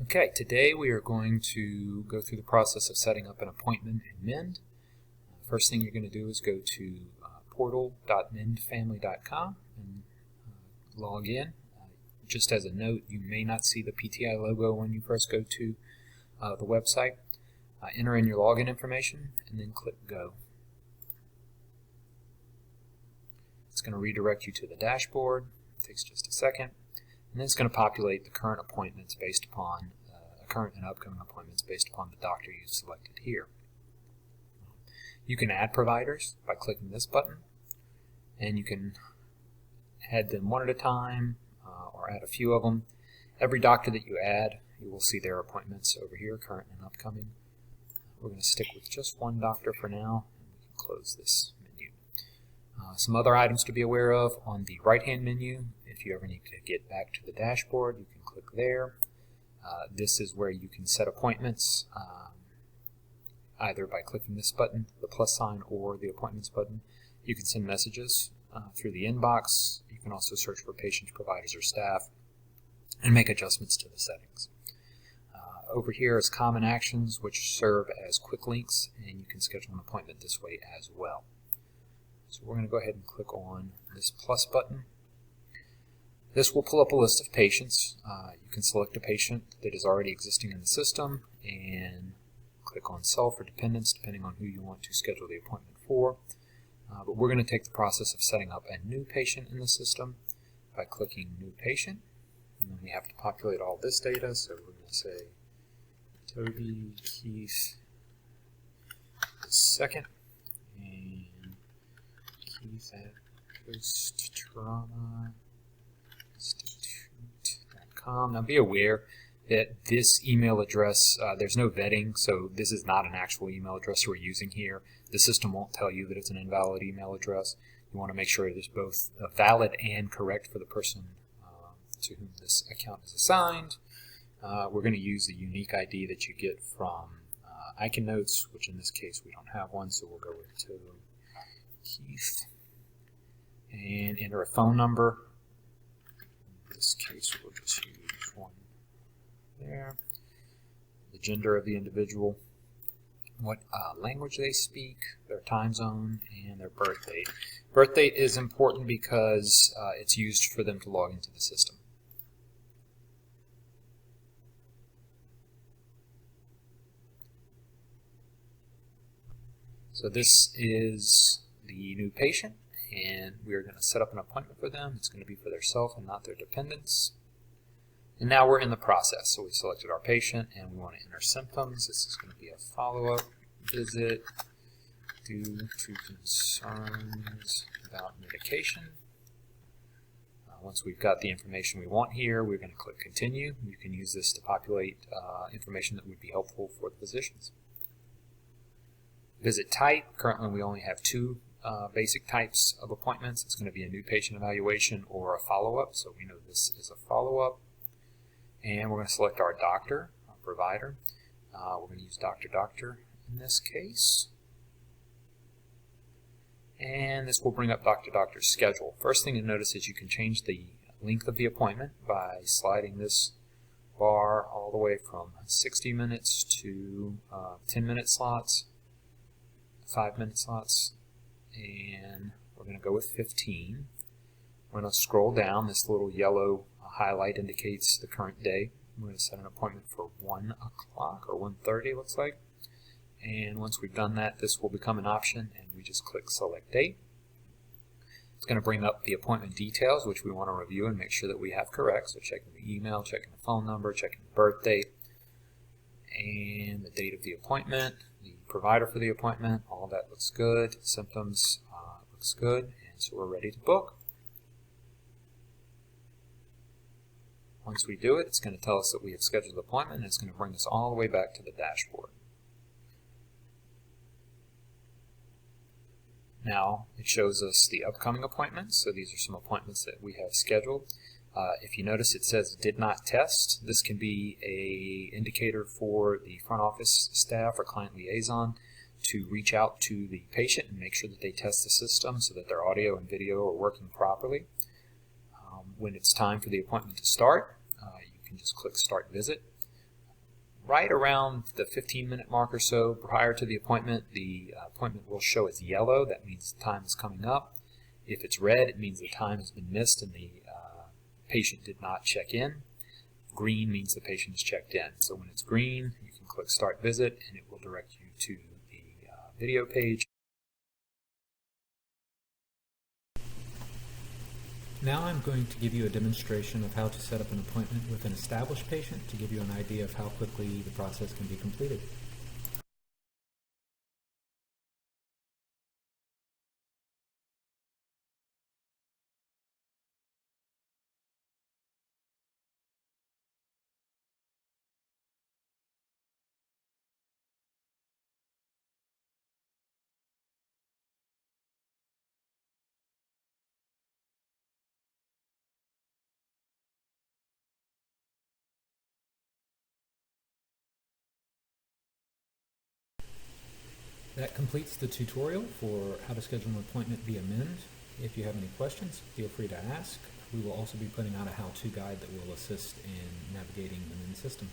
Okay, today we are going to go through the process of setting up an appointment in Mend. First thing you're going to do is go to portal.mendfamily.com and log in. Just as a note, you may not see the PTI logo when you first go to the website. Enter in your login information and then click Go. It's going to redirect you to the dashboard. It takes just a second. And then it's going to populate the current appointments based upon current and upcoming appointments based upon the doctor you've selected here. You can add providers by clicking this button, and you can add them one at a time or add a few of them. Every doctor that you add, you will see their appointments over here, current and upcoming. We're going to stick with just one doctor for now, and we can close this menu. Some other items to be aware of on the right-hand menu. If you ever need to get back to the dashboard, you can click there. This is where you can set appointments either by clicking this button, the plus sign, or the appointments button. You can send messages through the inbox. You can also search for patients, providers, or staff and make adjustments to the settings. Over here is common actions, which serve as quick links, and you can schedule an appointment this way as well. So we're going to go ahead and click on this plus button. This will pull up a list of patients. You can select a patient that is already existing in the system and click on self or dependents depending on who you want to schedule the appointment for. But we're going to take the process of setting up a new patient in the system by clicking New Patient. And then we have to populate all this data, so we're going to say Toby Keith II and Keith at Post-Trauma Institute.com. Now be aware that this email address, there's no vetting, so this is not an actual email address we're using here. The system won't tell you that it's an invalid email address. You want to make sure it is both valid and correct for the person to whom this account is assigned. We're going to use the unique ID that you get from Icon Notes, which in this case we don't have one, so we'll go with Keith and enter a phone number. In this case, we'll just use one there. The gender of the individual, what language they speak, their time zone, and their birth date. Birth date is important because it's used for them to log into the system. So this is the new patient, and we are going to set up an appointment for them. It's going to be for themselves and not their dependents. And now we're in the process. So we selected our patient, and we want to enter symptoms. This is going to be a follow-up visit due to concerns about medication. Once we've got the information we want here, we're going to click Continue. You can use this to populate information that would be helpful for the physicians. Visit type. Currently we only have two basic types of appointments. It's going to be a new patient evaluation or a follow-up, so we know this is a follow-up. And we're going to select our doctor, our provider. We're going to use doctor in this case. And this will bring up doctor's schedule. First thing to notice is you can change the length of the appointment by sliding this bar all the way from 60 minutes to 10-minute slots, 5-minute slots, and we're going to go with 15. We're going to scroll down. This little yellow highlight indicates the current day. We're going to set an appointment for 1 o'clock or 1:30 it looks like. And once we've done that, this will become an option, and we just click Select Date. It's going to bring up the appointment details, which we want to review and make sure that we have correct. So checking the email, checking the phone number, checking the birth date, and the date of the appointment, the provider for the appointment. All that looks good. Symptoms looks good, and so we're ready to book. Once we do it, it's going to tell us that we have scheduled the appointment, and it's going to bring us all the way back to the dashboard. Now it shows us the upcoming appointments, so these are some appointments that we have scheduled. If you notice, it says did not test. This can be an indicator for the front office staff or client liaison to reach out to the patient and make sure that they test the system so that their audio and video are working properly. When it's time for the appointment to start, you can just click Start Visit. right around the 15-minute mark or so prior to the appointment will show as yellow. That means the time is coming up. If it's red, it means the time has been missed and the patient did not check in. Green means the patient is checked in. So when it's green, you can click Start Visit and it will direct you to the video page. Now I'm going to give you a demonstration of how to set up an appointment with an established patient to give you an idea of how quickly the process can be completed. That completes the tutorial for how to schedule an appointment via Mend. If you have any questions, feel free to ask. We will also be putting out a how-to guide that will assist in navigating the Mend system.